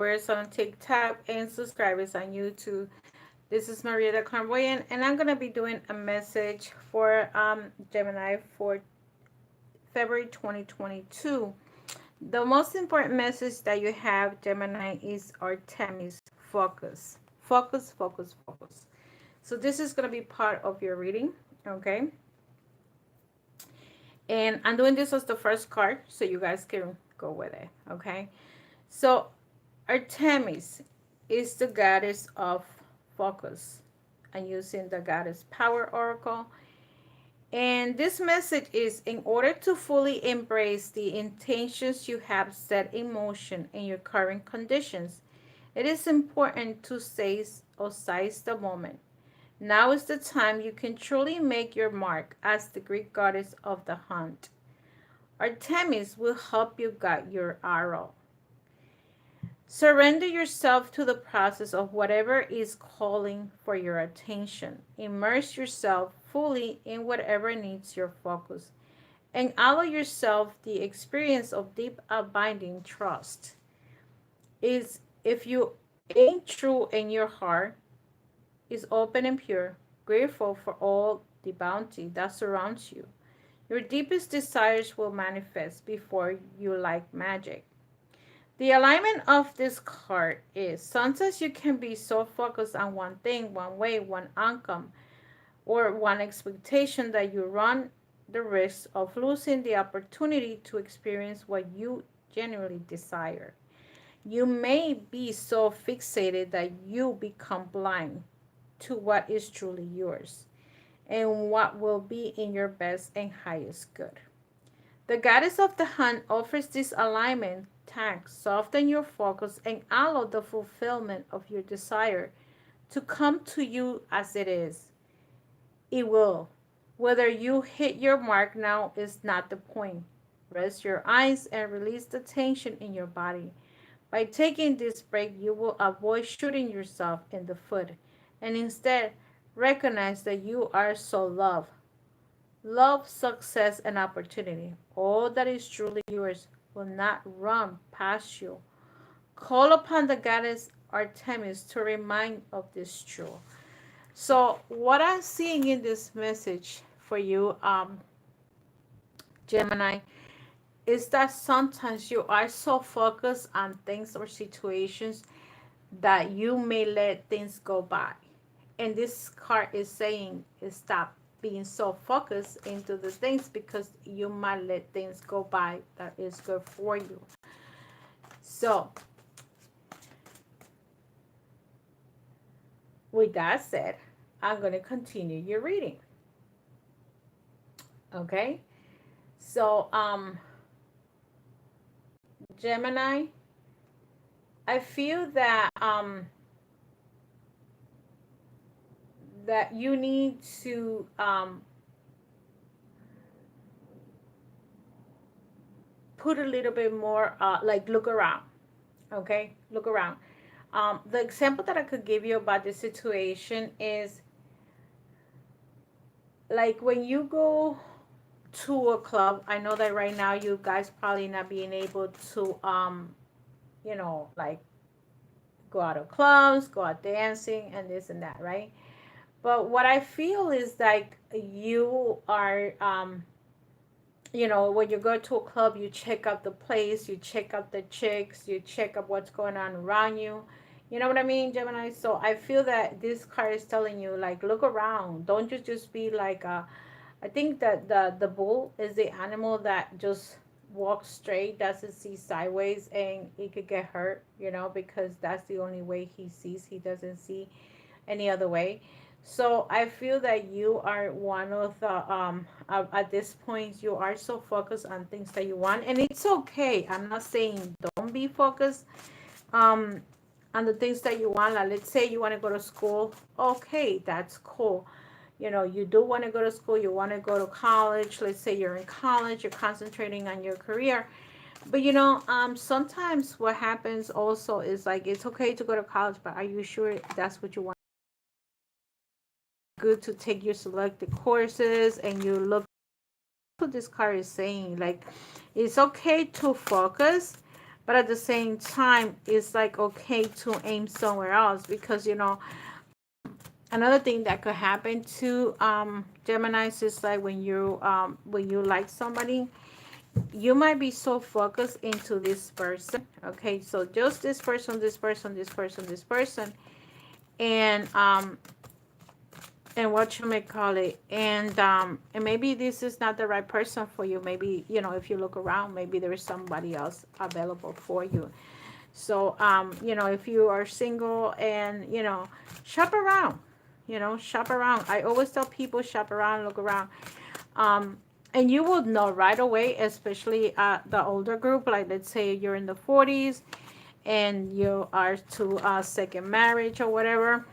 followers on TikTok and subscribers on YouTube. This is Maria the Clairvoyant, and I'm going to be doing a message for Gemini for February 2022. The most important message that you have, Gemini, is Artemis focus. Focus, focus, focus. So this is going to be part of your reading, okay? And I'm doing this as the first card so you guys can go with it, okay? So Artemis is the goddess of focus. I'm using the goddess power oracle. And this message is in order to fully embrace the intentions you have set in motion in your current conditions, it is important to seize the moment. Now is the time you can truly make your mark as the Greek goddess of the hunt. Artemis will help you guide your arrow. Surrender yourself to the process of whatever is calling for your attention. Immerse yourself fully in whatever needs your focus, and allow yourself the experience of deep abiding trust. Is if you aim true in your heart, is open and pure, grateful for all the bounty that surrounds you. Your deepest desires will manifest before you like magic. The alignment of this card is sometimes you can be so focused on one thing, one way, one outcome, or one expectation that you run the risk of losing the opportunity to experience what you genuinely desire. You may be so fixated that you become blind to what is truly yours and what will be in your best and highest good. The goddess of the hunt offers this alignment tag, soften your focus, and allow the fulfillment of your desire to come to you as it is. It will. Whether you hit your mark now is not the point. Rest your eyes and release the tension in your body. By taking this break, you will avoid shooting yourself in the foot and instead recognize that you are so loved. Love, success, and opportunity. All that is truly yours will not run past you. Call upon the goddess Artemis to remind of this truth. So, what I'm seeing in this message for you, Gemini, is that sometimes you are so focused on things or situations that you may let things go by. And this card is saying stop being so focused into the things because you might let things go by that is good for you. So with that said, I'm going to continue your reading. Okay? So Gemini, I feel that that you need to put a little bit more like look around. Okay, look around. The example that I could give you about this situation is like when you go to a club. I know that right now you guys probably not being able to like go out of clubs, go out dancing and this and that, right? But what I feel is like you are when you go to a club, you check out the place, you check out the chicks, you check out what's going on around you. You know what I mean, Gemini? So I feel that this card is telling you, like, look around. Don't you just be like, I think that the bull is the animal that just walks straight, doesn't see sideways, and he could get hurt, because that's the only way he sees. He doesn't see any other way. So I feel that you are one of the at this point you are so focused on things that you want, and it's okay. I'm not saying don't be focused um on the things that you want. Like, let's say you want to go to school. Okay, that's cool. You do want to go to school, you want to go to college. Let's say you're in college, you're concentrating on your career. But sometimes what happens also is like it's okay to go to college, but are you sure that's what you want? Good to take your selected courses and you look what this card is saying. Like, it's okay to focus, but at the same time, it's like okay to aim somewhere else, because another thing that could happen to Geminis is like when you like somebody, you might be so focused into this person. Okay, so just this person, this person, this person, this person, and what you may call it, and maybe this is not the right person for you. Maybe if you look around, maybe there is somebody else available for you. So if you are single, and shop around, shop around. I always tell people, shop around, look around. um and you will know right away, especially the older group. Like, let's say you're in the 40s and you are to a second marriage or whatever,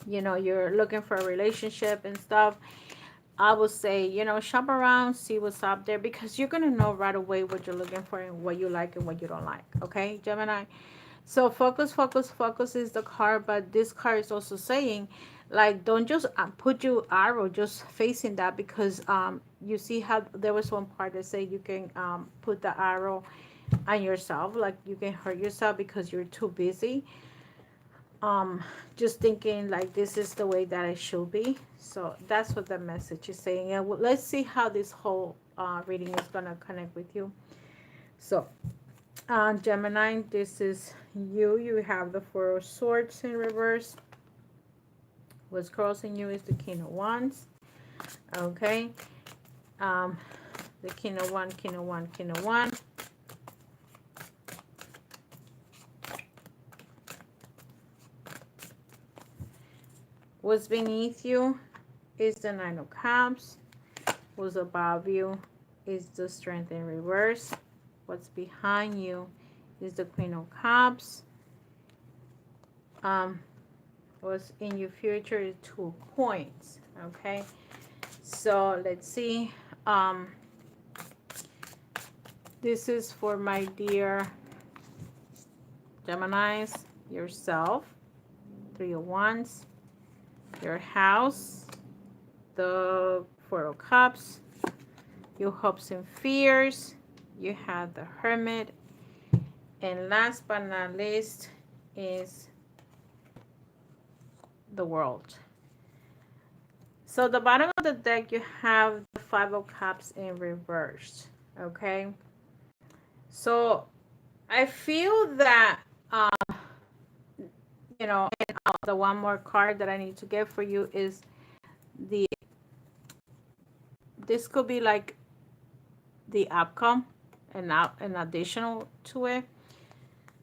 you're looking for a relationship and stuff. I would say, shop around, see what's up there, because you're gonna know right away what you're looking for and what you like and what you don't like. Okay, Gemini. So focus, focus, focus is the card, but this card is also saying, like, don't just put your arrow just facing that, because you see how there was one part that say you can put the arrow on yourself, like you can hurt yourself because you're too busy just thinking like this is the way that it should be. So that's what the message is saying. And let's see how this whole reading is going to connect with you. So Gemini, this is you have the Four of Swords in reverse. What's crossing you is the King of Wands. Okay, the King of Wands, King of Wands, King of Wands. What's beneath you is the Nine of Cups. What's above you is the Strength in reverse. What's behind you is the Queen of Cups. What's in your future is Two of Coins. Okay, so let's see. This is for my dear Geminis, yourself, Three of Wands, your house, the Four of Cups, your hopes and fears, you have the Hermit, and last but not least is the World. So the bottom of the deck, you have the Five of Cups in reverse. Okay, so I feel that and the one more card that I need to get for you is the this could be like the outcome and not an additional to it.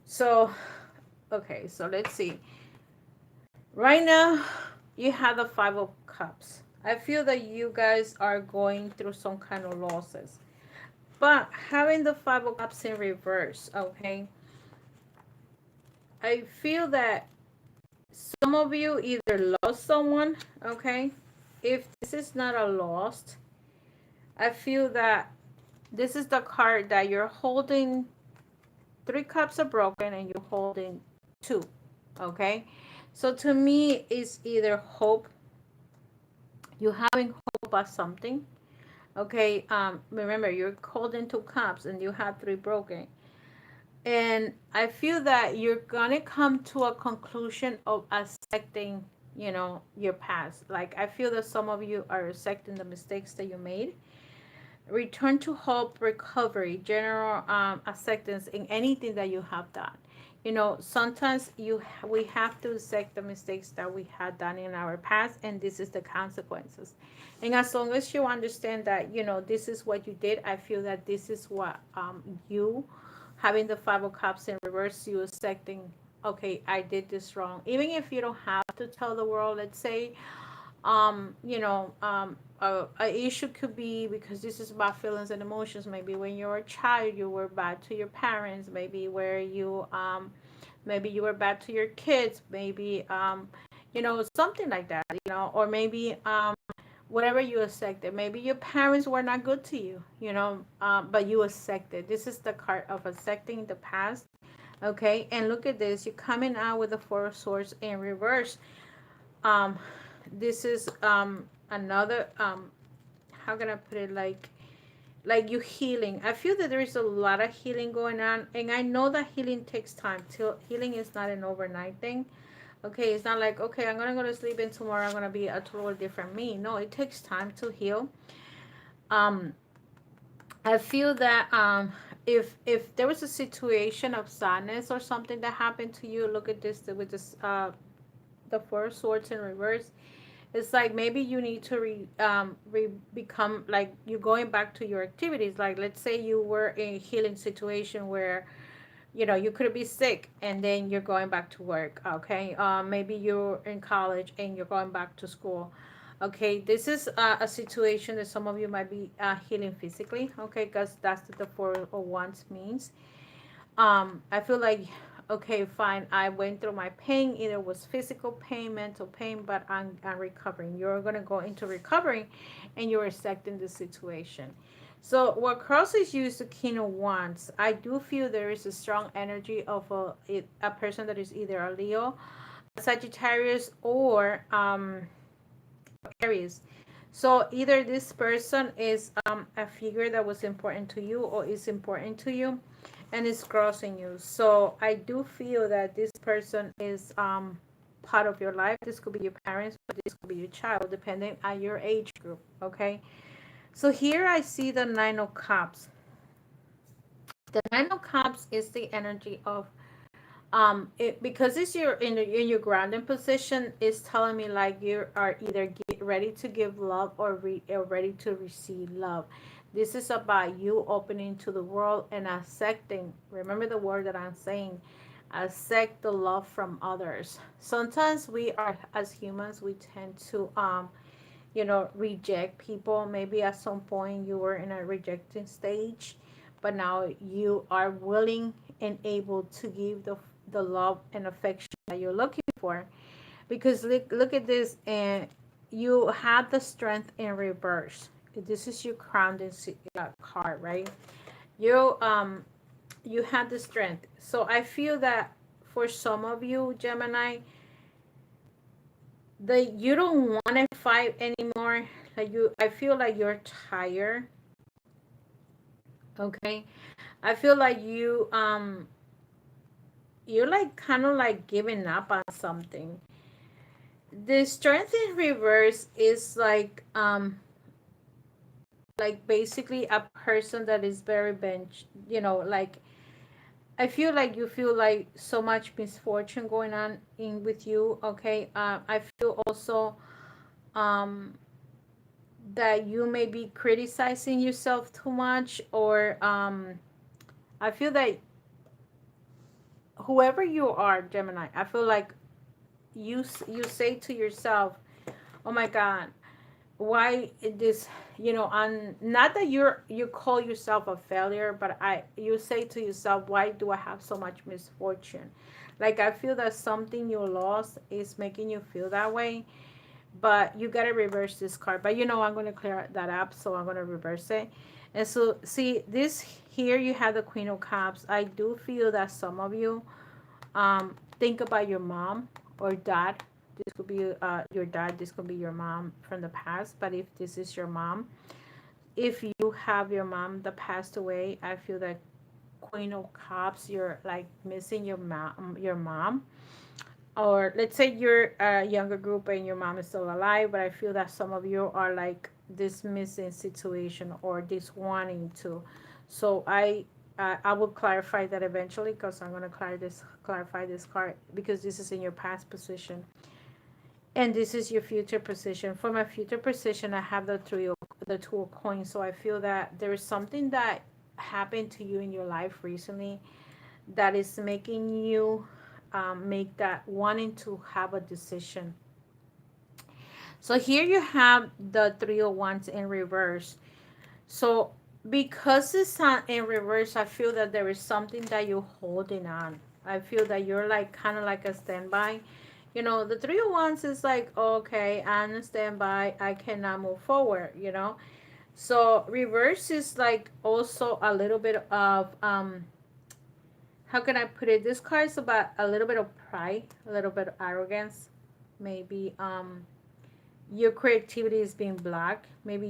So okay, so let's see. Right now you have the Five of Cups. I feel that you guys are going through some kind of losses, but having the Five of Cups in reverse, okay, I feel that some of you either lost someone. Okay, if this is not a lost, I feel that this is the card that you're holding. Three cups are broken and you're holding two. Okay, so to me it's either hope, you having hope about something. Okay, remember you're holding two cups and you have three broken, and I feel that you're gonna come to a conclusion of accepting your past. Like, I feel that some of you are accepting the mistakes that you made. Return to hope, recovery, general acceptance in anything that you have done. Sometimes we have to accept the mistakes that we had done in our past, and this is the consequences. And as long as you understand that this is what you did, I feel that this is what you having the Five of Cups in reverse, you accepting, okay, I did this wrong. Even if you don't have to tell the world, let's say a issue could be, because this is about feelings and emotions, maybe when you were a child you were bad to your parents, maybe where you maybe you were bad to your kids, maybe something like that, or maybe whatever you accepted, maybe your parents were not good to you, but you accepted. This is the card of accepting the past. Okay, and look at this, you're coming out with the Four of Swords in reverse. This is another how can I put it, like like you healing. I feel that there is a lot of healing going on, and I know that healing takes time. Till healing is not an overnight thing. Okay, it's not like, okay, I'm gonna go to sleep and tomorrow I'm gonna be a totally different me. No, it takes time to heal. Um, I feel that if there was a situation of sadness or something that happened to you, look at this with this the four swords in reverse. It's like maybe you need to become like you're going back to your activities. Like let's say you were in a healing situation where you could be sick and then you're going back to work. Okay, maybe you're in college and you're going back to school. Okay, this is a situation that some of you might be healing physically. Okay, because that's what the 401 means. I feel like, okay, fine, I went through my pain, either was physical pain, mental pain, but I'm recovering. You're going to go into recovering and you're accepting the situation. So what crosses you is the King of Wands. I do feel there is a strong energy of a person that is either a Leo, a Sagittarius, or Aries. So either this person is a figure that was important to you or is important to you and is crossing you. So I do feel that this person is part of your life. This could be your parents, but this could be your child, depending on your age group. Okay. So here I see the Nine of Cups. The Nine of Cups is the energy of because it's your in your grounding position, is telling me like you are either ready to give love or ready to receive love. This is about you opening to the world and accepting. Remember the word that I'm saying, accept the love from others. Sometimes we are, as humans, we tend to reject people. Maybe at some point you were in a rejecting stage, but now you are willing and able to give the love and affection that you're looking for. Because look at this, and you have the strength in reverse. This is your grounding card, right? You have the strength. So I feel that for some of you, Gemini, you don't want to fight anymore. Like I feel like you're tired. Okay, I feel like you're like kind of like giving up on something. The strength in reverse is like basically a person that is very bench. Like I feel like you feel like so much misfortune going on in with you. Okay, I feel also um that you may be criticizing yourself too much, or I feel that whoever you are, Gemini, I feel like you say to yourself, oh my god, why this, on not that you call yourself a failure, but you say to yourself, why do I have so much misfortune? Like I feel that something you lost is making you feel that way, but you got to reverse this card. But I'm going to clear that up, so I'm going to reverse it. And so see this, here you have the Queen of Cups. I do feel that some of you think about your mom or dad. This could be your dad, this could be your mom from the past. But if this is your mom, if you have your mom that passed away, I feel that Queen of Cups, you're like missing your mom. Or let's say you're a younger group and your mom is still alive, but I feel that some of you are like this missing situation or this wanting to. So I will clarify that eventually, because I'm going to clarify this card, because this is in your past position and this is your future position. For my future position, I have the two of coins. So I feel that there is something that happened to you in your life recently that is making you make that wanting to have a decision. So here you have the Three of Wands in reverse. So because it's in reverse, I feel that there is something that you're holding on. I feel that you're like kind of like a standby. The Three of Wands is like, okay, I'm a standby, I cannot move forward. So reverse is like also a little bit of how can I put it? This card is about a little bit of pride, a little bit of arrogance. Maybe your creativity is being blocked. Maybe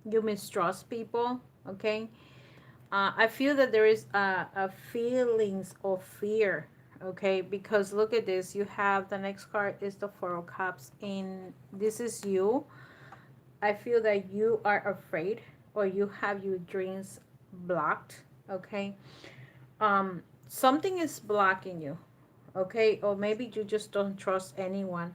you mistrust people. Okay. I feel that there is a feelings of fear. Okay, because look at this. You have the next card is the Four of Cups, and this is you. I feel that you are afraid, or you have your dreams blocked. Okay. Something is blocking you. Okay, or maybe you just don't trust anyone.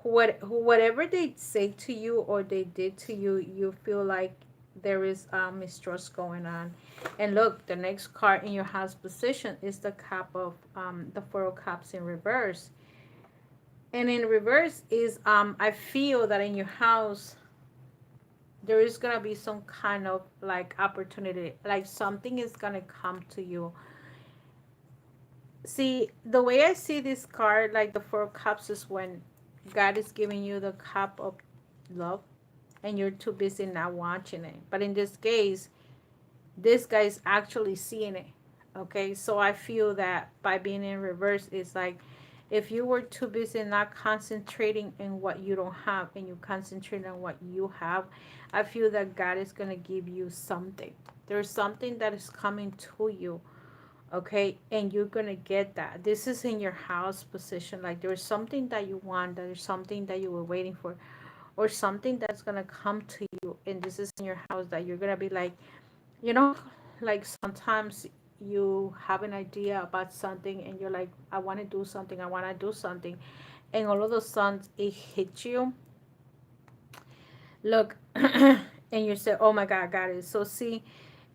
Whatever they say to you or they did to you, you feel like there is mistrust going on. And look, the next card in your house position is the cup of the Four of Cups in reverse. And in reverse is I feel that in your house there is gonna be some kind of like opportunity, like something is gonna come to you. See, the way I see this card, like the Four of Cups, is when God is giving you the cup of love and you're too busy not watching it. But in this case, this guy is actually seeing it. Okay, so I feel that by being in reverse, it's like if you were too busy not concentrating in what you don't have and you concentrate on what you have, I feel that God is going to give you something. There's something that is coming to you. Okay, and you're gonna get that. This is in your house position, like there's something that you want, there's something that you were waiting for, or something that's gonna come to you, and this is in your house that you're gonna be like, you know, like sometimes you have an idea about something and you're like, I want to do something, I want to do something, and all of a sudden it hits you. Look, and you say, oh my God, got it. So see,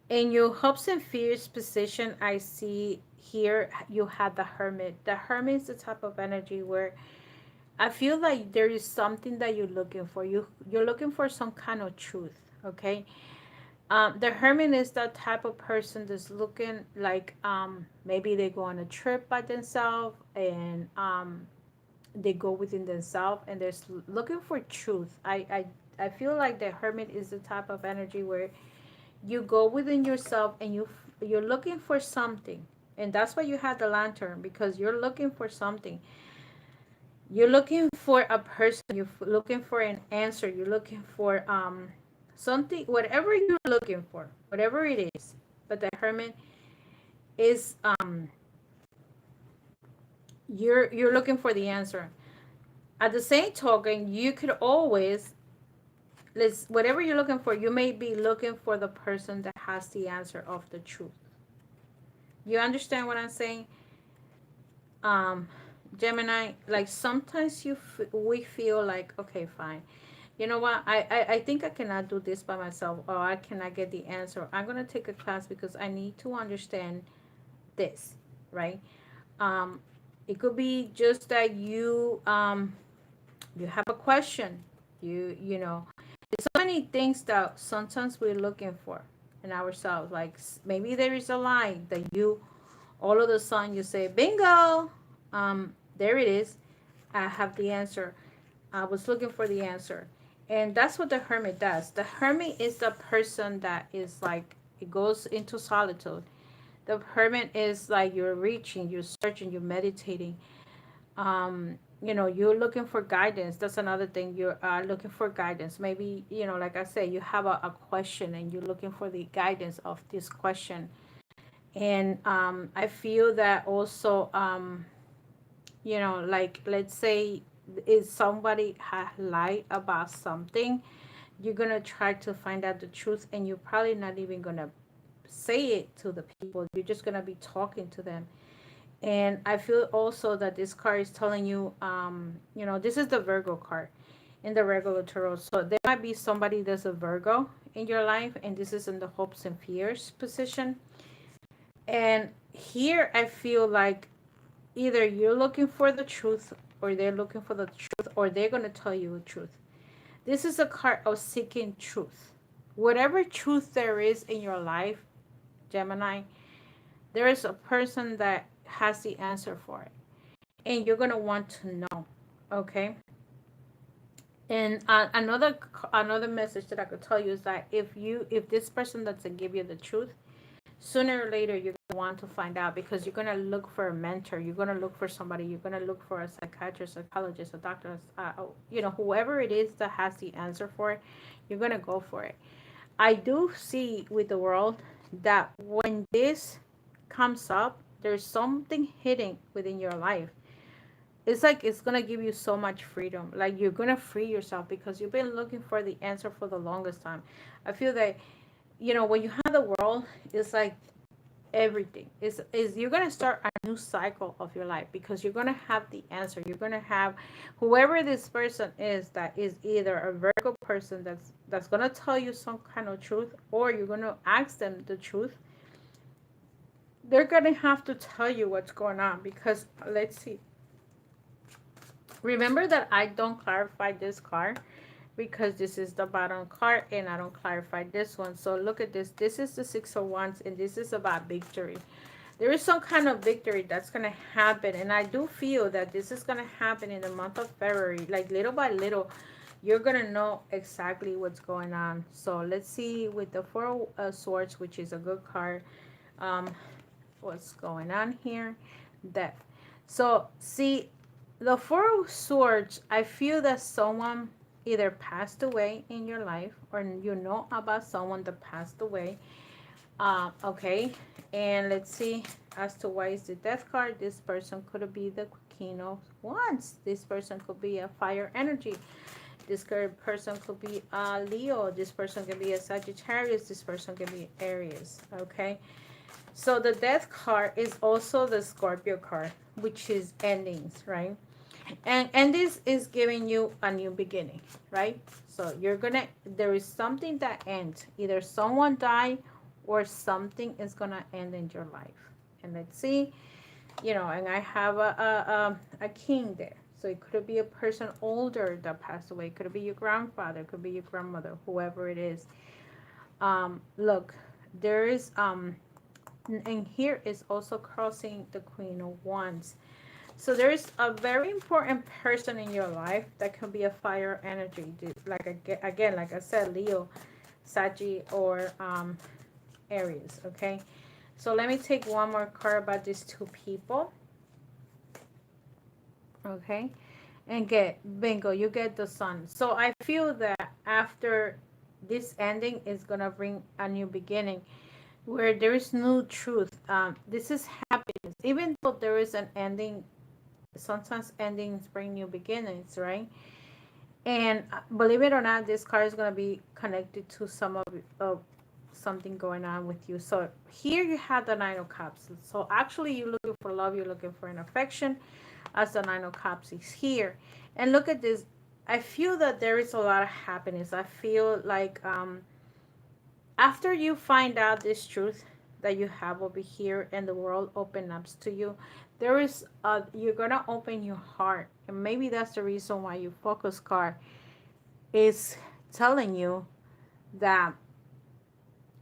in your hopes and fears position, I see here you have the Hermit. The Hermit is the type of energy where I feel like there is something that you're looking for. You're looking for some kind of truth. Okay. The Hermit is that type of person that's looking like maybe they go on a trip by themselves, and they go within themselves and they're looking for truth. I feel like the Hermit is the type of energy where you go within yourself and you're looking for something, and that's why you have the Lantern, because you're looking for something. You're looking for a person, you're looking for an answer, you're looking for something, whatever you're looking for, whatever it is. But the Hermit is you're looking for the answer. At the same token, you could always, let's, whatever you're looking for, you may be looking for the person that has the answer of the truth. You understand what I'm saying? um Gemini, like sometimes we feel like, okay, fine, you know what, I think I cannot do this by myself, or I cannot get the answer. I'm going to take a class because I need to understand this, right? um it could be just that you have a question. You know, there's so many things that sometimes we're looking for in ourselves, like maybe there is a line that you, all of a sudden you say, bingo, there it is, I have the answer, I was looking for the answer. And that's what the Hermit does. The Hermit is the person that is like, it goes into solitude. The Hermit is like, you're reaching, you're searching, you're meditating. You know, you're looking for guidance. That's another thing. You're looking for guidance. Maybe, you know, like I said, you have a question and you're looking for the guidance of this question. And I feel that also, you know, like let's say if somebody has lied about something, you're gonna try to find out the truth, and you're probably not even gonna say it to the people. You're just gonna be talking to them. And I feel also that this card is telling you, you know, this is the Virgo card in the regular tarot. So there might be somebody that's a Virgo in your life, and this is in the hopes and fears position. And here I feel like either you're looking for the truth, or they're looking for the truth, or they're going to tell you the truth. This is a card of seeking truth. Whatever truth there is in your life, Gemini, there is a person that has the answer for it. And you're going to want to know. Okay? And another message that I could tell you is that if this person doesn't give you the truth, sooner or later you're going to want to find out, because you're going to look for a mentor, you're going to look for somebody, you're going to look for a psychiatrist, psychologist, a doctor, you know, whoever it is that has the answer for it, you're going to go for it. I do see with the world that when this comes up, there's something hidden within your life. It's like it's gonna give you so much freedom. Like you're gonna free yourself because you've been looking for the answer for the longest time. I feel that, when you have the world, it's like everything is you're going to start a new cycle of your life because you're going to have the answer. You're going to have whoever this person is, that is either a Virgo person that's going to tell you some kind of truth, or you're going to ask them the truth. They're going to have to tell you what's going on because let's see, remember that I don't clarify this card because this is the bottom card and I don't clarify this one. So look at this. This is the Six of Wands and this is about victory. There is some kind of victory that's going to happen, and I do feel that this is going to happen in the month of February. Like little by little, you're going to know exactly what's going on. So let's see with the Four of Swords, which is a good card, um what's going on here. Death. So see, the Four of Swords, I feel that someone either passed away in your life, or you know about someone that passed away. Okay, and let's see as to why is the Death card. This person could be the King of Wands. This person could be a fire energy. This person could be a Leo. This person could be a Sagittarius. This person could be Aries. Okay, so the Death card is also the Scorpio card, which is endings, right? And this is giving you a new beginning, right? So there is something that ends. Either someone died or something is gonna end in your life. And let's see, and I have a king there. So it could be a person older that passed away. It could be your grandfather, it could be your grandmother, whoever it is. Look, there is and here is also crossing the Queen of Wands. So there is a very important person in your life that can be a fire energy, like again, like I said, Leo, Saggy, or Aries. Okay, so let me take one more card about these two people. Okay, and get bingo, you get the Sun. So I feel that after this ending is gonna bring a new beginning where there is no truth. This is happiness, even though there is an ending. Sometimes endings bring new beginnings, right? And believe it or not, this card is going to be connected to some of something going on with you. So here you have the Nine of Cups. So actually you're looking for love, you're looking for an affection, as the Nine of Cups is here. And look at this. I feel that there is a lot of happiness. I feel like after you find out this truth that you have over here and the world open up to you, there is you're gonna open your heart, and maybe that's the reason why your focus card is telling you that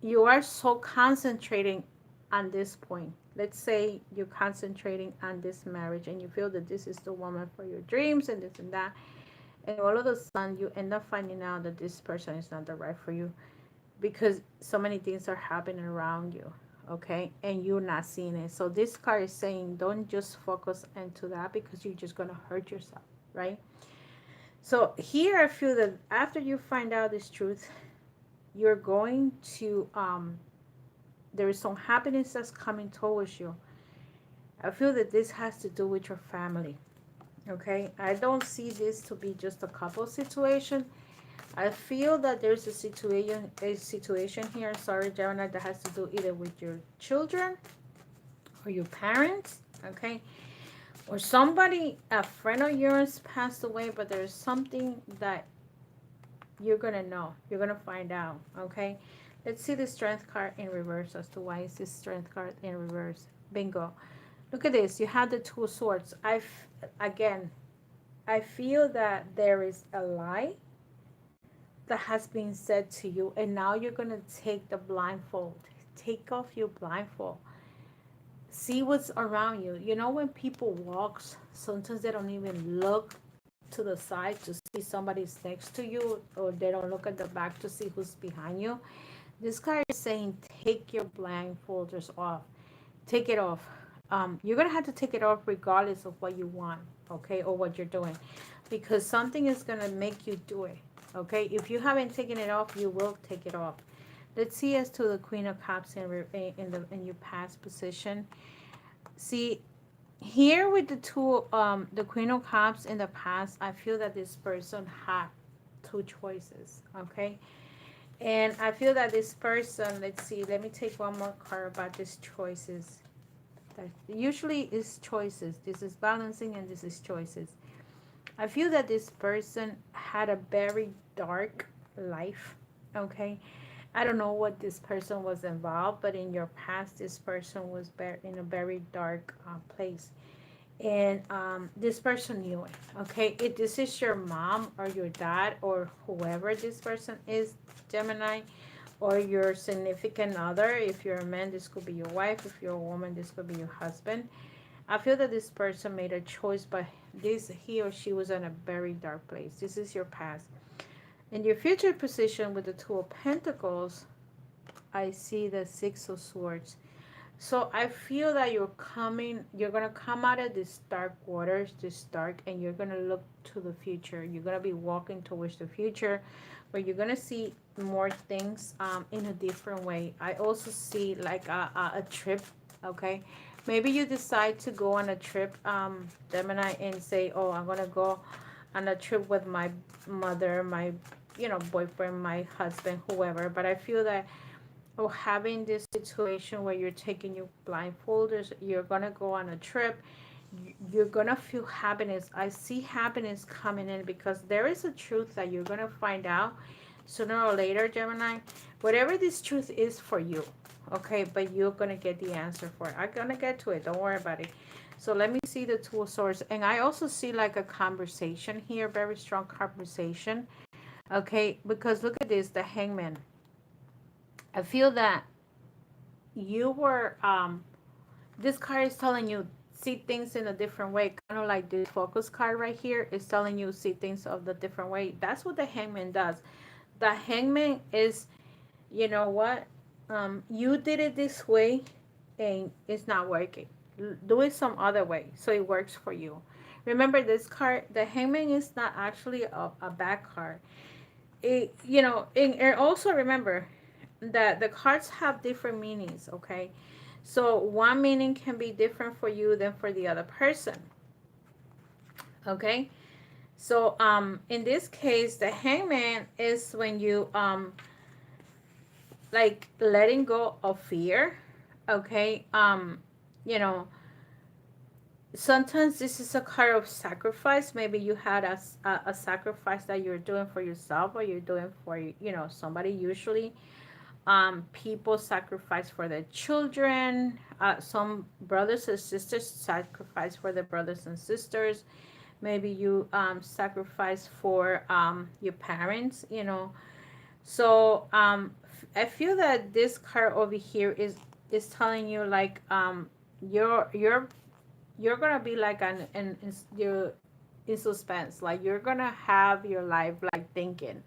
you are so concentrating on this point. Let's say you're concentrating on this marriage and you feel that this is the woman for your dreams and this and that, and all of a sudden you end up finding out that this person is not the right for you because so many things are happening around you, okay, and you're not seeing it. So this card is saying don't just focus into that because you're just going to hurt yourself, right? So here I feel that after you find out this truth, you're going to there is some happiness that's coming towards you. I feel that this has to do with your family, okay? I don't see this to be just a couple situation. I feel that there's a situation here, sorry, Gemini, that has to do either with your children or your parents, okay? Or somebody, a friend of yours passed away, but there's something that you're going to know. You're going to find out, okay? Let's see the Strength card in reverse as to why is this Strength card in reverse. Bingo. Look at this. You have the Two of Swords. Again, I feel that there is a lie that has been said to you, and now you're going to take the blindfold. Take off your blindfold. See what's around you. You know, when people walk, sometimes they don't even look to the side to see somebody's next to you, or they don't look at the back to see who's behind you. This card is saying take your blindfolders off. Take it off. You're going to have to take it off regardless of what you want, okay, or what you're doing, because something is going to make you do it. Okay, if you haven't taken it off, you will take it off. Let's see as to the Queen of Cups in your past position. See, here with the two, the Queen of Cups in the past, I feel that this person had two choices, okay? And I feel that this person, let's see, let me take one more card about these choices. That usually is choices. This is balancing and this is choices. I feel that this person had a very dark life, okay? I don't know what this person was involved, but in your past, this person was in a very dark place. And this person knew it, okay? If this is your mom or your dad or whoever this person is, Gemini, or your significant other, if you're a man, this could be your wife. If you're a woman, this could be your husband. I feel that this person made a choice, but he or she was in a very dark place. This is your past. In your future position with the Two of Pentacles, I see the Six of Swords. So I feel that you're going to come out of this dark waters, this dark, and you're going to look to the future. You're going to be walking towards the future where you're going to see more things in a different way. I also see like a trip, okay? Maybe you decide to go on a trip, Gemini, and say, oh, I'm going to go on a trip with my mother, my, boyfriend, my husband, whoever. But I feel that having this situation where you're taking your blindfolders, you're gonna go on a trip, you're gonna feel happiness. I see happiness coming in because there is a truth that you're gonna find out sooner or later, Gemini. Whatever this truth is for you, okay, but you're gonna get the answer for it. I'm gonna get to it, don't worry about it. So let me see the Two of Swords, and I also see like a conversation here, very strong conversation, okay, because look at this, the Hangman. I feel that you were this card is telling you see things in a different way, kind of like this focus card right here is telling you see things of the different way. That's what the Hangman does. The Hangman is, you know what, you did it this way and it's not working. Do it some other way so it works for you. Remember, this card, the Hangman, is not actually a bad card. And also remember that the cards have different meanings, okay? So one meaning can be different for you than for the other person, okay? So in this case, the Hangman is when you like letting go of fear, okay? You know, sometimes this is a card of sacrifice. Maybe you had a sacrifice that you're doing for yourself or you're doing for, somebody. Usually people sacrifice for their children. Some brothers and sisters sacrifice for their brothers and sisters. Maybe you sacrifice for your parents, So I feel that this card over here is telling you like you're gonna be like you're in suspense, like you're gonna have your life like thinking,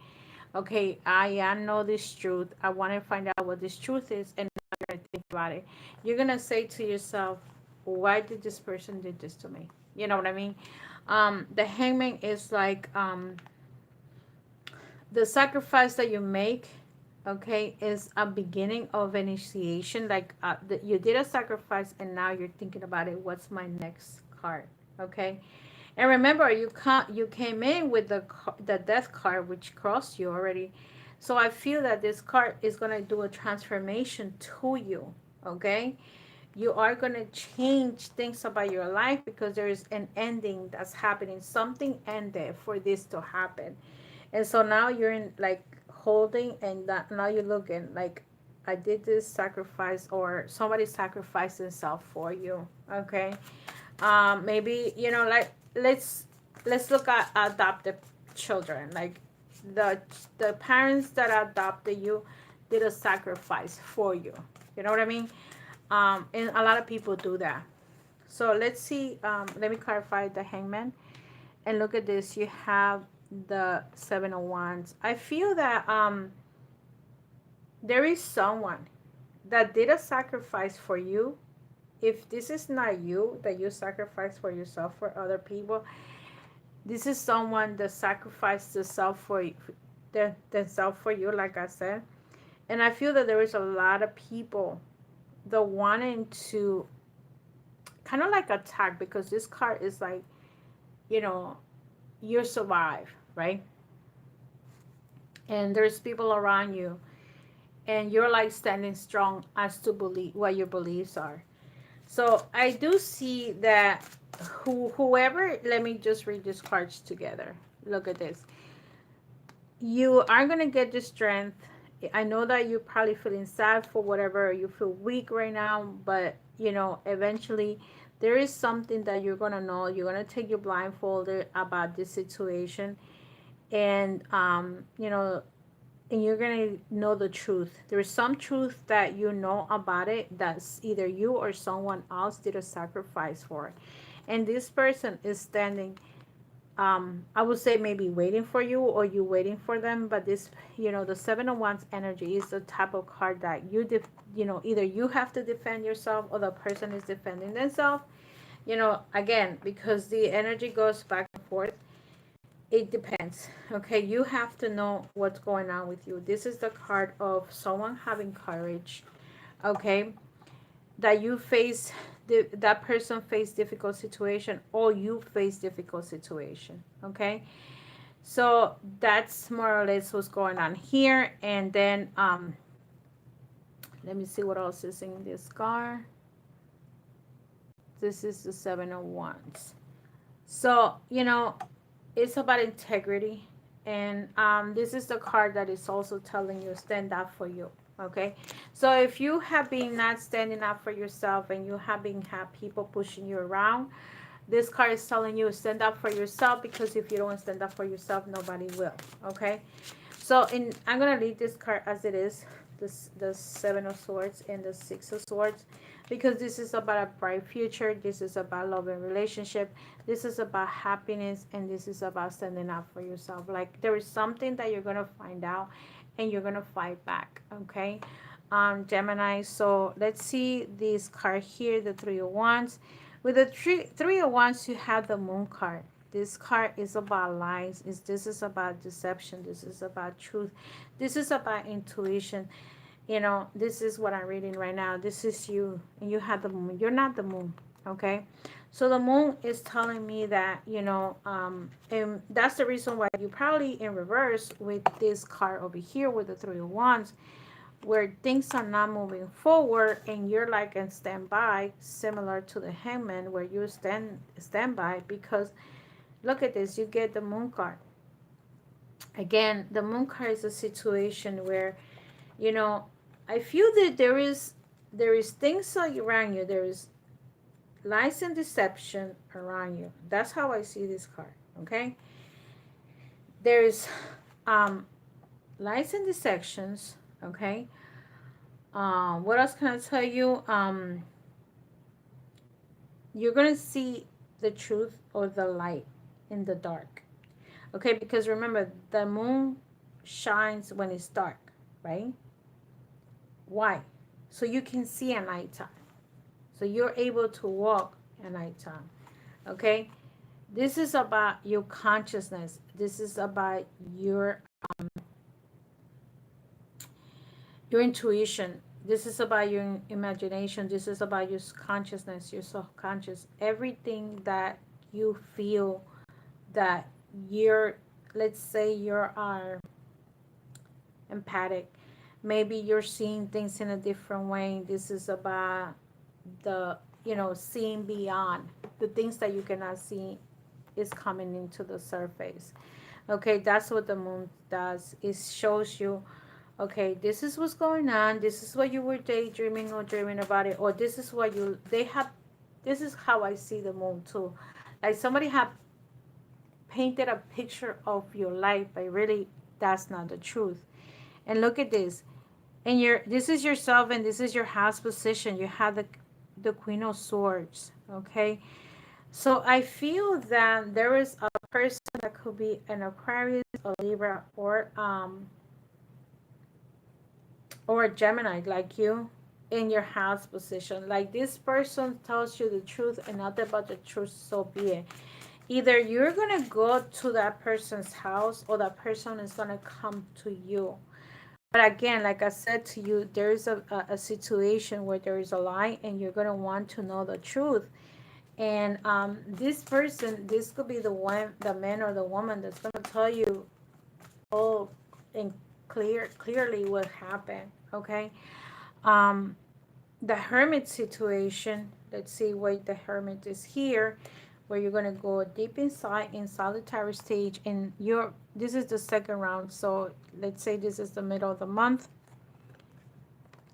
okay, I know this truth. I want to find out what this truth is, and I'm gonna think about it. You're gonna say to yourself, why did this person did this to me? You know what I mean? The Hangman is like the sacrifice that you make, okay, is a beginning of initiation. Like you did a sacrifice and now you're thinking about it. What's my next card? Okay. And remember, you came in with the death card, which crossed you already. So I feel that this card is gonna do a transformation to you. Okay, you are gonna change things about your life because there is an ending that's happening. Something ended for this to happen, and so now you're in like holding, and now you're looking like I did this sacrifice, or somebody sacrificed themselves for you. Okay, maybe like let's look at adopted children, like the parents that adopted you did a sacrifice for you, you know what I mean? And a lot of people do that. So let's see, let me clarify the Hangman, and look at this. You have the Seven of Wands. I feel that there is someone that did a sacrifice for you. If this is not you, that you sacrifice for yourself, for other people, this is someone that sacrificed themselves for you, like I said. And I feel that there is a lot of people that wanting to kind of like attack, because this card is like, you know, you survive, right? And there's people around you, and you're like standing strong as to believe what your beliefs are. So I do see that whoever, let me just read these cards together. Look at this. You are going to get the strength. I know that you're probably feeling sad for whatever, you feel weak right now, but you know, eventually there is something that you're going to know. You're going to take your blindfolded about this situation, and you know, and you're going to know the truth. There is some truth that you know about it, that's either you or someone else did a sacrifice for it. And this person is standing, I would say maybe waiting for you, or you waiting for them. But this, you know, the Seven of Wands energy is the type of card that you know, either you have to defend yourself or the person is defending themselves. You know, again, because the energy goes back and forth, it depends. Okay, you have to know what's going on with you. This is the card of someone having courage. Okay, that you face that person face difficult situation, or you face difficult situation. Okay, so that's more or less what's going on here. And then let me see what else is in this card. This is the Seven of Wands. So you know, it's about integrity. And this is the card that is also telling you stand up for you. Okay, so if you have been not standing up for yourself, and you have been have people pushing you around, this card is telling you stand up for yourself, because if you don't stand up for yourself, nobody will. Okay, so I'm gonna leave this card as it is, the Seven of Swords and the Six of Swords, because this is about a bright future. This is about love and relationship. This is about happiness, and this is about standing up for yourself. Like there is something that you're gonna find out, and you're gonna fight back. Okay, Gemini. So let's see this card here, the Three of Wands. With the three of Wands, you have the Moon card. This card is about lies. This is about deception. This is about truth. This is about intuition. You know, this is what I'm reading right now. This is you, and you have the moon. You're not the moon. Okay, so the moon is telling me that, you know, and that's the reason why you probably in reverse with this card over here with the Three of Wands, where things are not moving forward, and you're like in standby, similar to the Hangman, where you standby. Because look at this, you get the Moon card. Again, the Moon card is a situation where, you know, I feel that there is things around you. There is lies and deception around you. That's how I see this card. Okay, there is lies and deceptions. Okay, what else can I tell you? You're gonna see the truth or the light in the dark. Okay, because remember, the moon shines when it's dark, right? Why? So you can see at nighttime. So you're able to walk at nighttime. Okay? This is about your consciousness. This is about your intuition. This is about your imagination. This is about your consciousness, your subconscious. Everything that you feel that you're, let's say you are empathic. Maybe you're seeing things in a different way. This is about the, you know, seeing beyond the things that you cannot see is coming into the surface. Okay, that's what the moon does. It shows you, okay, this is what's going on. This is what you were daydreaming or dreaming about it, or this is what they have. This is how I see the moon too. Like somebody have painted a picture of your life, but really that's not the truth. And look at this. And this is yourself, and this is your house position. You have the Queen of Swords. Okay, so I feel that there is a person that could be an Aquarius, a Libra, or a Gemini like you in your house position. Like this person tells you the truth and nothing but the truth, so be it. Either you're gonna go to that person's house, or that person is gonna come to you. But again, like I said to you, there's a situation where there is a lie and you're going to want to know the truth. And this person, this could be the one, the man or the woman that's going to tell you all and clearly what happened. Okay. Um, the hermit situation, let's see why the hermit is here, where you're going to go deep inside in solitary stage, and you're, this is the second round, so let's say this is the middle of the month.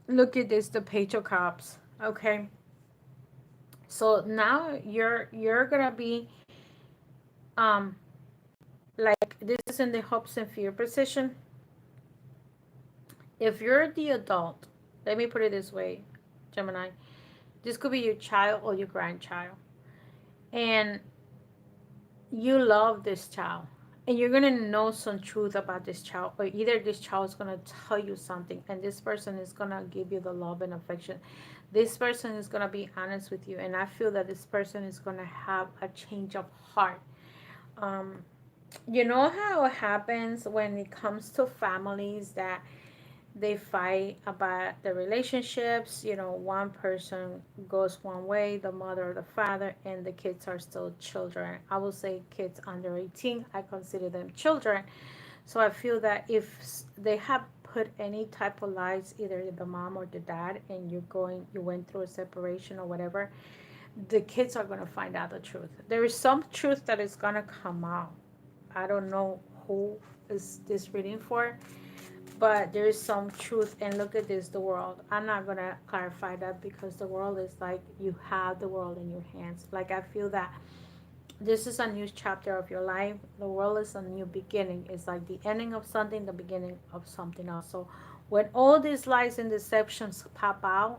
Look at this, the page of cups. Okay, so now you're gonna be um like, this is in the hopes and fear position. If you're the adult, let me put it this way, Gemini, this could be your child or your grandchild, and you love this child, and you're gonna know some truth about this child, or either this child is gonna tell you something and this person is gonna give you the love and affection. This person is gonna be honest with you, and I feel that this person is gonna have a change of heart. um you know how it happens when it comes to families that they fight about the relationships. One person goes one way, the mother or the father, and the kids are still children. I will say kids under 18, I consider them children. So I feel that if they have put any type of lies, either the mom or the dad, and you went through a separation or whatever, the kids are going to find out the truth. There is some truth that is going to come out. I don't know who is this reading for, but there is some truth. And look at this, the world. I'm not gonna clarify that because the world is like, you have the world in your hands. Like, I feel that this is a new chapter of your life. The world is a new beginning. It's like the ending of something, the beginning of something else. So when all these lies and deceptions pop out,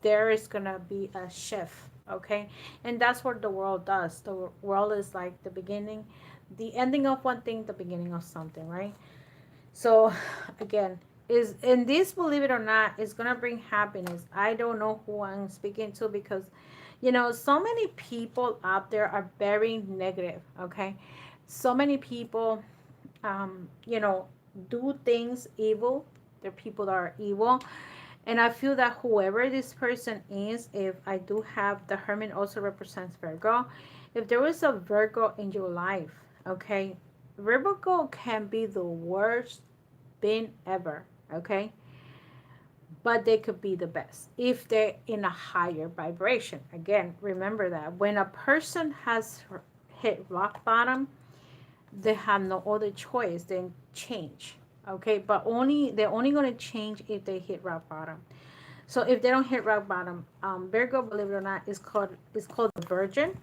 there is gonna be a shift. Okay, and that's what the world does. The world is like the beginning, the ending of one thing, the beginning of something, right? So again, is in this, believe it or not, is gonna bring happiness. I don't know who I'm speaking to, because so many people out there are very negative. Okay, so many people do things evil. There are people that are evil, and I feel that whoever this person is, if I do have the hermit also represents Virgo, if there was a Virgo in your life, okay, Virgo can be the worst being ever, okay, but they could be the best if they're in a higher vibration. Again, remember that when a person has hit rock bottom, they have no other choice than change. Okay, but they're only going to change if they hit rock bottom. So if they don't hit rock bottom, Virgo, believe it or not, is called the Virgin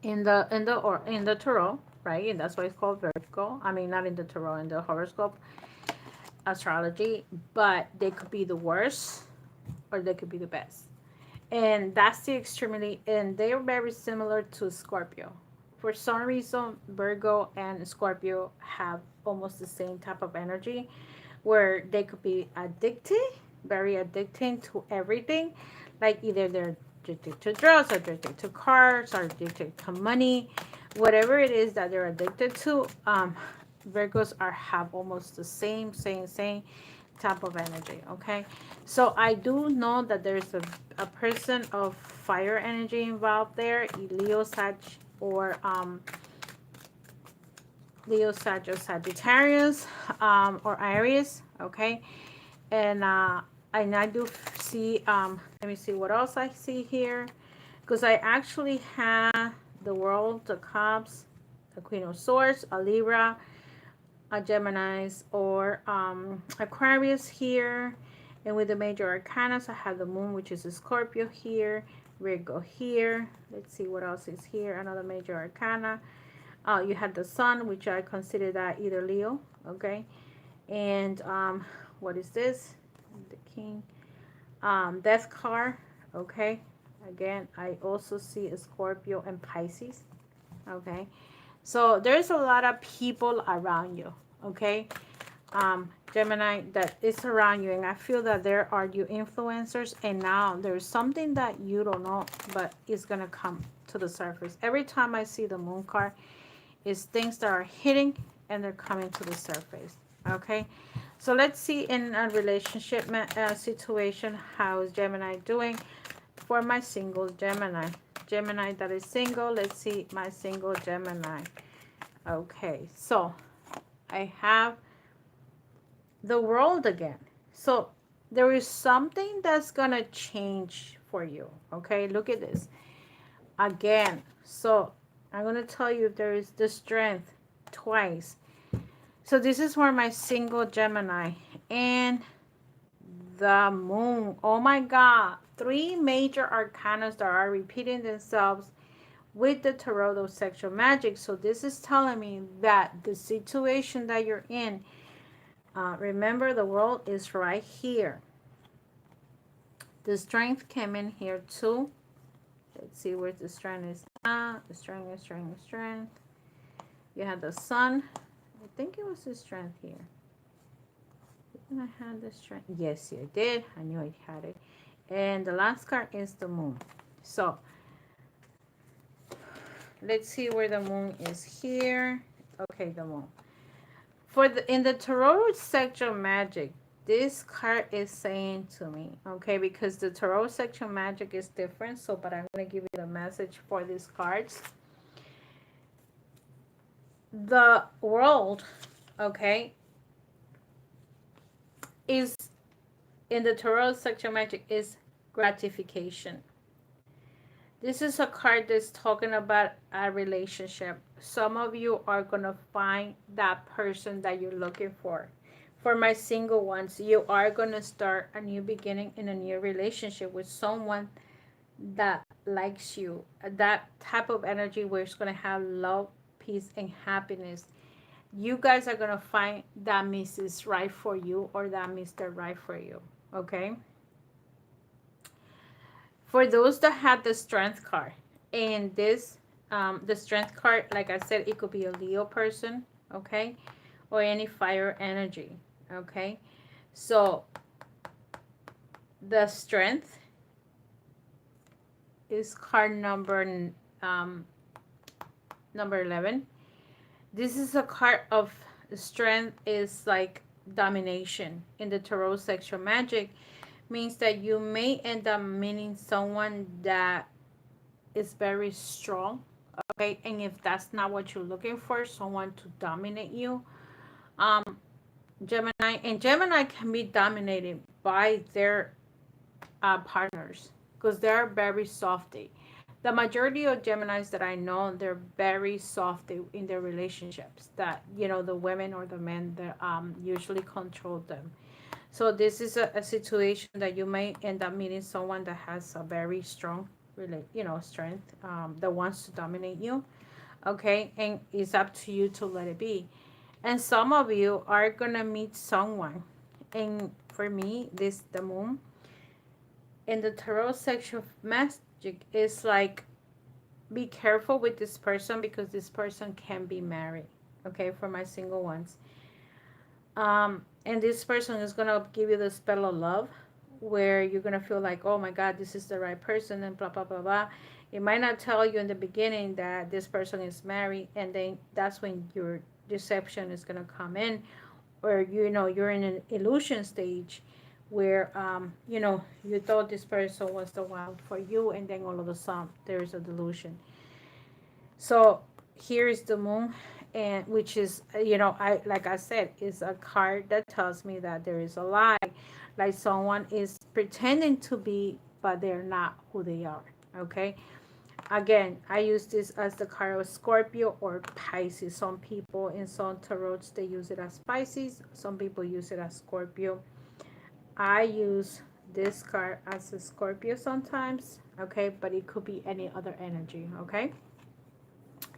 in the tarot, right? And that's why it's called Virgo. I mean, not in the tarot, in the horoscope astrology, but they could be the worst or they could be the best. And that's the extremity, and they are very similar to Scorpio. For some reason, Virgo and Scorpio have almost the same type of energy, where they could be addicted, very addicting to everything. Like, either they're addicted to drugs, or addicted to cars, or addicted to money, whatever it is that they're addicted to. Virgos have almost the same type of energy. Okay, so I do know that there's a person of fire energy involved there, Leo, Sag, or Leo, Sag, or Sagittarius, or Aries. Okay, and I do see, let me see what else I see here, because I actually have the World, the Cups, the Queen of Swords, a Libra, a Gemini's, or Aquarius here. And with the major arcanas, I have the Moon, which is a Scorpio here, Virgo here. Let's see what else is here. Another major arcana. You have the Sun, which I consider that either Leo. Okay, and what is this? The King. Death card. Okay, again, I also see a Scorpio and Pisces. Okay, so there's a lot of people around you. Okay, Gemini, that is around you, and I feel that there are you influencers, and now there's something that you don't know, but it's gonna come to the surface. Every time I see the Moon card, it's things that are hitting and they're coming to the surface. Okay, so let's see in a relationship situation, how is Gemini doing for my single Gemini. Gemini that is single, let's see my single Gemini. Okay, so I have the world again. So there is something that's gonna change for you. Okay, look at this again. So I'm gonna tell you there is the strength twice. So this is for my single Gemini and the moon. Oh my God, three major arcana that are repeating themselves with the tarot of sexual magic. So this is telling me that the situation that you're in, remember the world is right here. The strength came in here too. Let's see where the strength is. The strength. You had the sun. I think it was the strength here. Didn't I have the strength? Yes, you did. I knew I had it. And the last card is the moon. So let's see where the moon is here. Okay, the moon. For the in the tarot sexual magic, this card is saying to me, okay, because the tarot sexual magic is different. So, but I'm gonna give you the message for these cards. The world, okay, is in the tarot sexual magic is gratification. This is a card that's talking about a relationship. Some of you are going to find that person that you're looking for. For my single ones, you are going to start a new beginning in a new relationship with someone that likes you. That type of energy where it's going to have love, peace, and happiness. You guys are going to find that Mrs. right for you or that Mr. right for you. Okay? For those that have the strength card, and this the strength card, like I said, it could be a Leo person, okay, or any fire energy, okay. So the strength is card number 11. This is a card of strength, is like domination in the tarot sexual magic. Means that you may end up meeting someone that is very strong, okay, and if that's not what you're looking for, someone to dominate you, um Gemini, and Gemini can be dominated by their partners because they're very softy. The majority of Geminis that I know, they're very softy in their relationships, that the women or the men that usually control them. So this is a situation that you may end up meeting someone that has a very strong, strength, that wants to dominate you. Okay, and it's up to you to let it be. And some of you are gonna meet someone, and for me, this the moon in the tarot sexual magic is like, be careful with this person because this person can be married. Okay, for my single ones. And this person is gonna give you the spell of love, where you're gonna feel like, oh my God, this is the right person, and blah blah blah blah. It might not tell you in the beginning that this person is married, and then that's when your deception is gonna come in, or you're in an illusion stage, where you thought this person was the one for you, and then all of a sudden there is a delusion. So here is the moon, and which is, I like I said, is a card that tells me that there is a lie, like someone is pretending to be, but they're not who they are. Okay, again, I use this as the card of Scorpio or Pisces. Some people in some tarots, they use it as Pisces, some people use it as Scorpio. I use this card as a Scorpio sometimes, okay, but it could be any other energy. Okay,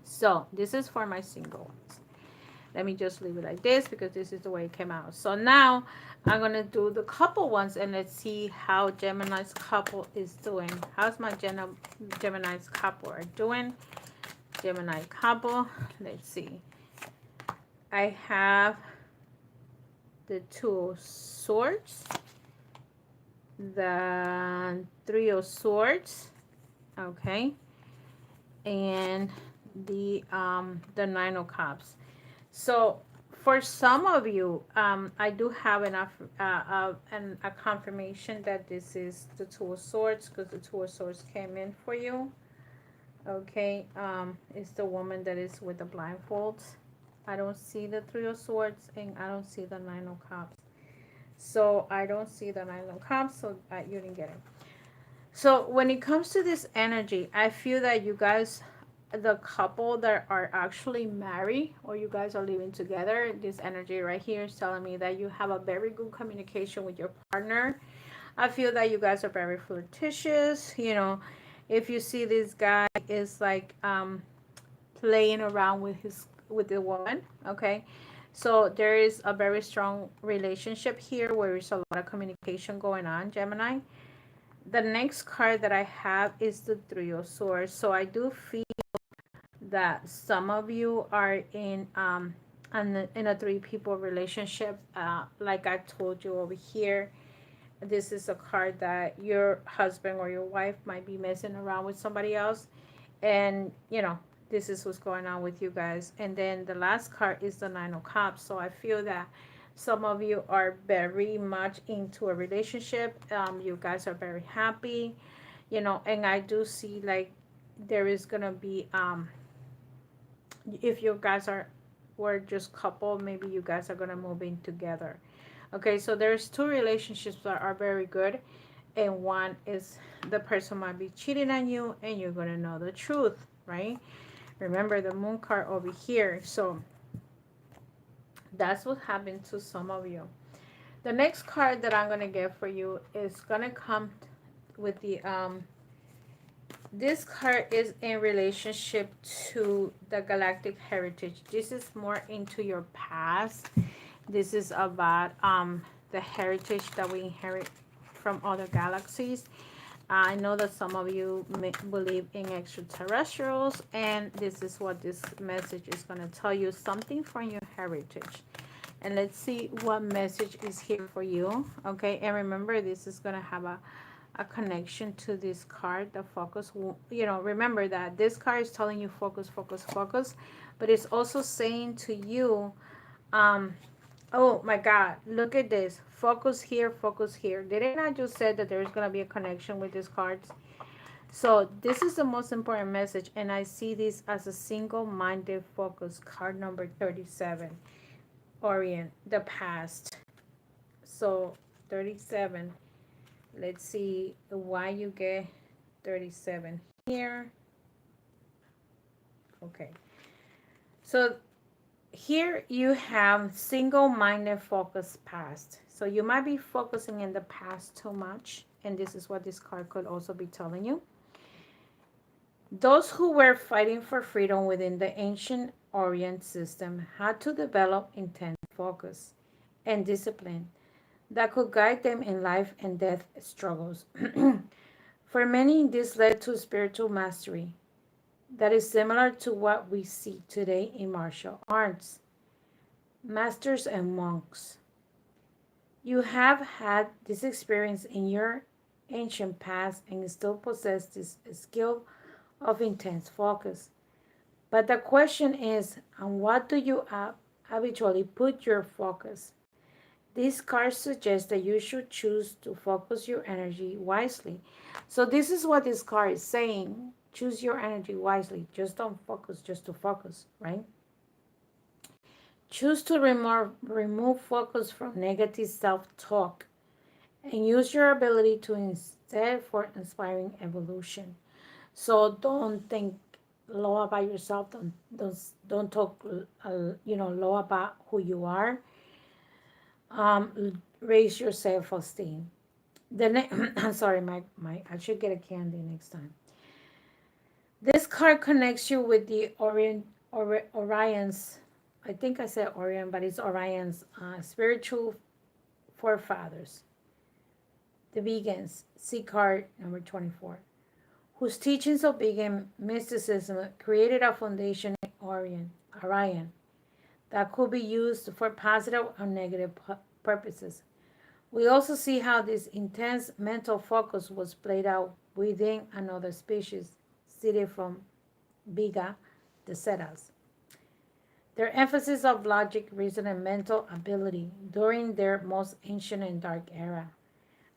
so this is for my single ones. Let me just leave it like this because this is the way it came out. So now I'm going to do the couple ones, and let's see how Gemini's couple is doing. How's my Gemini's couple are doing? Gemini couple, let's see. I have the Two of Swords, the Three of Swords, okay, and the Nine of Cups. So for some of you, I do have a confirmation that this is the Two of Swords, because the Two of Swords came in for you. Okay, it's the woman that is with the blindfolds. I don't see the Three of Swords, and I don't see the Nine of Cups. So I don't see the Nine of Cups, so you didn't get it. So when it comes to this energy, I feel that you guys, the couple that are actually married, or you guys are living together, this energy right here is telling me that you have a very good communication with your partner. I feel that you guys are very flirtatious. You know, if you see this guy is like playing around with the woman, okay? So there is a very strong relationship here where there's a lot of communication going on, Gemini. The next card that I have is the Three of Swords. So I do feel that some of you are in a three people relationship. Like I told you over here, this is a card that your husband or your wife might be messing around with somebody else, and you know, this is what's going on with you guys. And then the last card is the Nine of Cups. So I feel that some of you are very much into a relationship. You guys are very happy, you know, and I do see like there is gonna be if you guys were just couple, maybe you guys are gonna move in together. Okay, so there's two relationships that are very good, and one is the person might be cheating on you and you're gonna know the truth, right? Remember the Moon card over here. So that's what happened to some of you. The next card that I'm gonna get for you is gonna come with the this card is in relationship to the galactic heritage. This is more into your past. This is about the heritage that we inherit from other galaxies. I know that some of you may believe in extraterrestrials, and this is what this message is going to tell you, something from your heritage. And let's see what message is here for you. Okay, and remember, this is going to have a connection to this card, the focus. You know, remember that this card is telling you focus, focus, focus, but it's also saying to you, oh my God, look at this. Focus here, focus here. Didn't I just say that there's going to be a connection with these cards? So this is the most important message, and I see this as a single-minded focus. Card number 37, Orient, the past. So 37. Let's see why you get 37 here. Okay. So here you have single-minded focus past. So you might be focusing in the past too much, and this is what this card could also be telling you. Those who were fighting for freedom within the ancient Orient system had to develop intense focus and discipline that could guide them in life and death struggles. For many, this led to spiritual mastery that is similar to what we see today in martial arts. Masters and monks. You have had this experience in your ancient past and still possess this skill of intense focus. But the question is, on what do you habitually put your focus? These cards suggest that you should choose to focus your energy wisely. So this is what this card is saying. Choose your energy wisely. Just don't focus just to focus, right? Choose to remove focus from negative self-talk and use your ability to instead for inspiring evolution. So don't think low about yourself. Don't talk low about who you are. Raise your self-esteem. I'm sorry, I should get a candy next time. This card connects you with the Orion's. I think I said Orion, but it's Orion's spiritual forefathers, the vegans. See card number 24, whose teachings of vegan mysticism created a foundation in Orion, that could be used for positive or negative purposes. We also see how this intense mental focus was played out within another species, seeded from Vega, the Cetas. Their emphasis of logic, reason, and mental ability during their most ancient and dark era,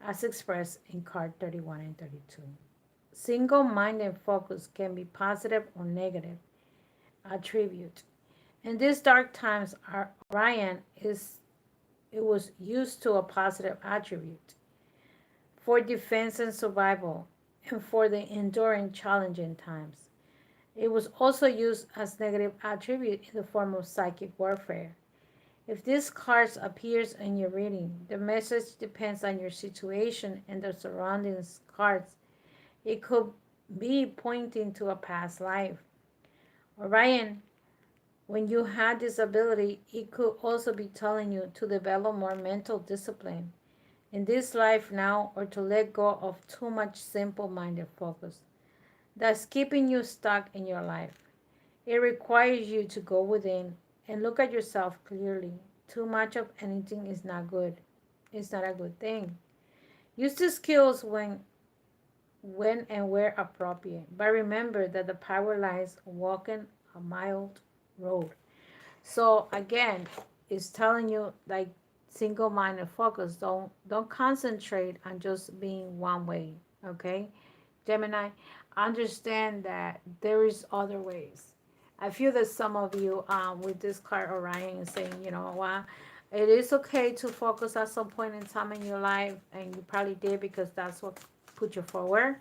as expressed in card 31 and 32. Single-minded focus can be positive or negative attribute. In these dark times, Orion is it was used to a positive attribute for defense and survival and for the enduring challenging times. It was also used as negative attribute in the form of psychic warfare. If this card appears in your reading, the message depends on your situation and the surroundings cards. It could be pointing to a past life. Orion, when you had this ability, it could also be telling you to develop more mental discipline in this life now or to let go of too much simple-minded focus that's keeping you stuck in your life. It requires you to go within and look at yourself clearly. Too much of anything is not good. It's not a good thing. Use the skills when and where appropriate. But remember that the power lies walking a mild road. So again, it's telling you like single-minded focus. Don't concentrate on just being one way. Okay, Gemini, understand that there is other ways. I feel that some of you with this card Orion is saying, you know what, it is okay to focus at some point in time in your life, and you probably did because that's what put you forward.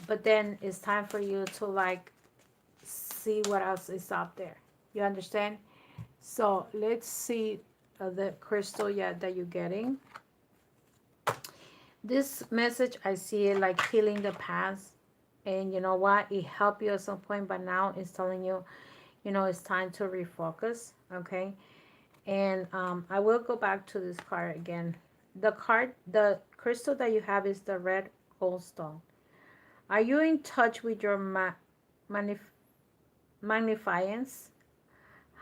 But then it's time for you to like see what else is out there. You understand? So let's see the crystal yet that you're getting. This message, I see it like healing the past. And you know what? It helped you at some point, but now it's telling you, you know, it's time to refocus. Okay. And I will go back to this card again. The crystal that you have is the red goldstone. Are you in touch with your magnificence?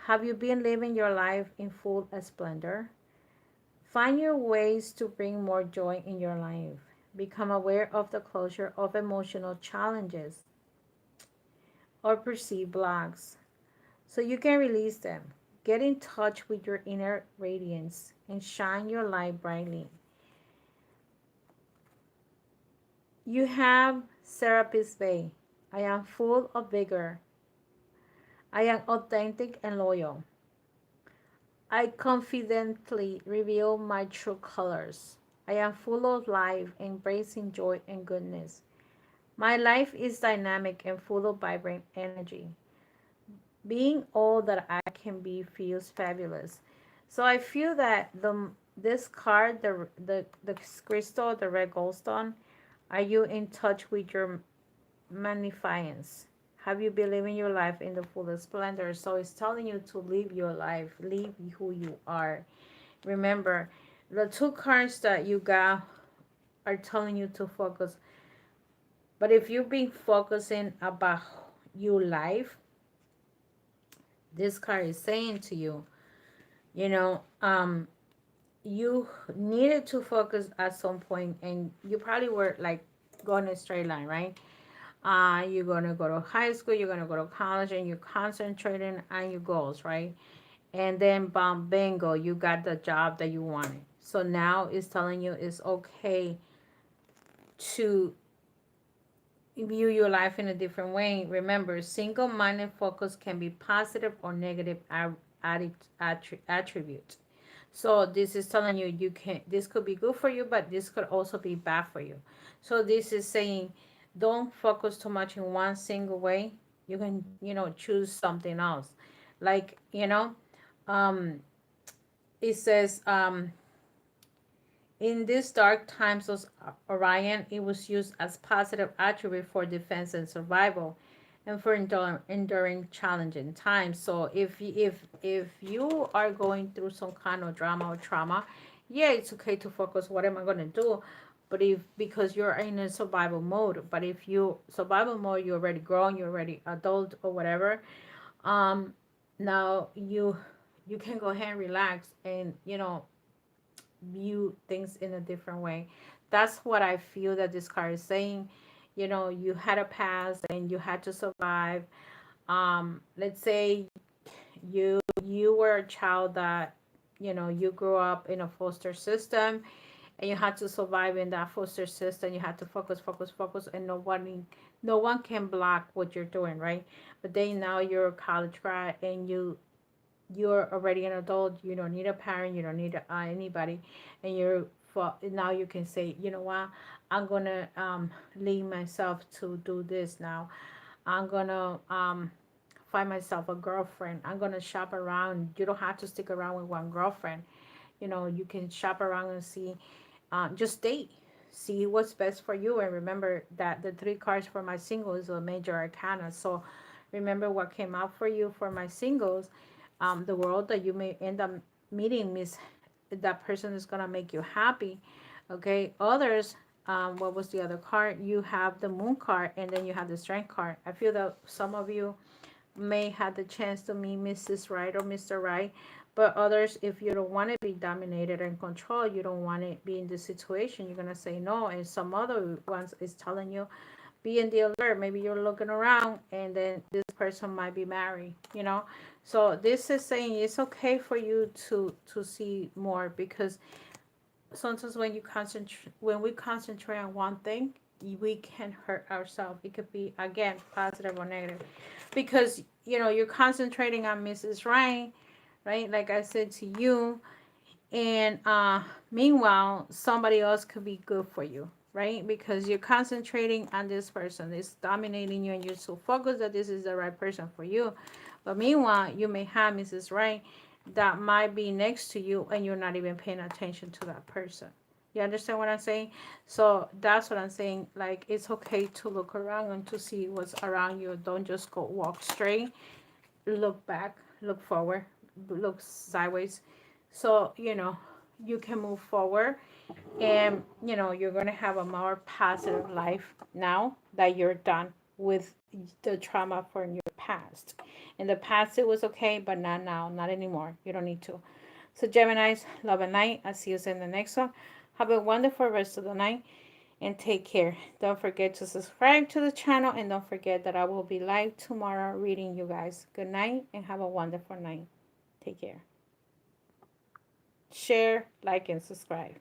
Have you been living your life in full splendor? Find your ways to bring more joy in your life. Become aware of the closure of emotional challenges or perceived blocks so you can release them. Get in touch with your inner radiance and shine your light brightly. You have Serapis Bay. I am full of vigor. I am authentic and loyal. I confidently reveal my true colors. I am full of life, embracing joy and goodness. My life is dynamic and full of vibrant energy. Being all that I can be feels fabulous. So I feel that this card, the crystal, the red goldstone, are you in touch with your magnificence? Have you been living your life in the fullest splendor? So it's telling you to live your life, live who you are. Remember, the two cards that you got are telling you to focus. But if you've been focusing about your life, this card is saying to you, you know, you needed to focus at some point, and you probably were like going a straight line, right? You're gonna go to high school, you're gonna go to college, and you're concentrating on your goals, right? And then bam, bingo, you got the job that you wanted. So now it's telling you it's okay to view your life in a different way. Remember, single-minded focus can be positive or negative attribute. So this is telling you this could be good for you, but this could also be bad for you. So this is saying don't focus too much in one single way. You can, you know, choose something else. Like, you know, um, it says in these dark times of Orion, it was used as positive attribute for defense and survival and for enduring challenging times. So if you are going through some kind of drama or trauma, yeah, it's okay to focus what am I going to do. But if because you're in a survival mode, but if you survival mode, you're already grown, you're already adult or whatever, um now you can go ahead and relax and, you know, view things in a different way. That's what I feel that this card is saying. You know, you had a past and you had to survive. Let's say you were a child that, you grew up in a foster system, and you had to survive in that foster system. You had to focus, focus, focus, and no one can block what you're doing, right? But then now you're a college grad, and you're already an adult. You don't need a parent, you don't need anybody, and now you can say, you know what, I'm gonna lead myself to do this now. I'm gonna find myself a girlfriend. I'm gonna shop around. You don't have to stick around with one girlfriend. You can shop around and see, just date, see what's best for you. And remember that the three cards for my single is a major arcana. So remember what came out for you for my singles. The world that you may end up meeting means that person is gonna make you happy. Okay, others. What was the other card? You have the moon card, and then you have the strength card. I feel that some of you may have the chance to meet Mrs. Right or Mr. Right, but others, if you don't want to be dominated and controlled, you don't want to be in this situation, you're gonna say no. And some other ones is telling you, be in the alert. Maybe you're looking around, and then this person might be married. So this is saying it's okay for you to see more, because sometimes when we concentrate on one thing, we can hurt ourselves. It could be, again, positive or negative, because you're concentrating on Mrs. Right, right, like I said to you. And meanwhile, somebody else could be good for you, right? Because you're concentrating on this person, it's dominating you, and you're so focused that this is the right person for you. But meanwhile, you may have Mrs. Right that might be next to you, and you're not even paying attention to that person. You understand what I'm saying? So that's what I'm saying. Like, it's okay to look around and to see what's around you. Don't just go walk straight. Look back, look forward, look sideways. So you can move forward, and you're going to have a more positive life now that you're done with the trauma from your past. In the past it was okay, but not now, not anymore. You don't need to. So Geminis, love and light. I'll see you in the next one. Have a wonderful rest of the night, and take care. Don't forget to subscribe to the channel, and don't forget that I will be live tomorrow reading you guys. Good night, and have a wonderful night. Take care. Share, like, and subscribe.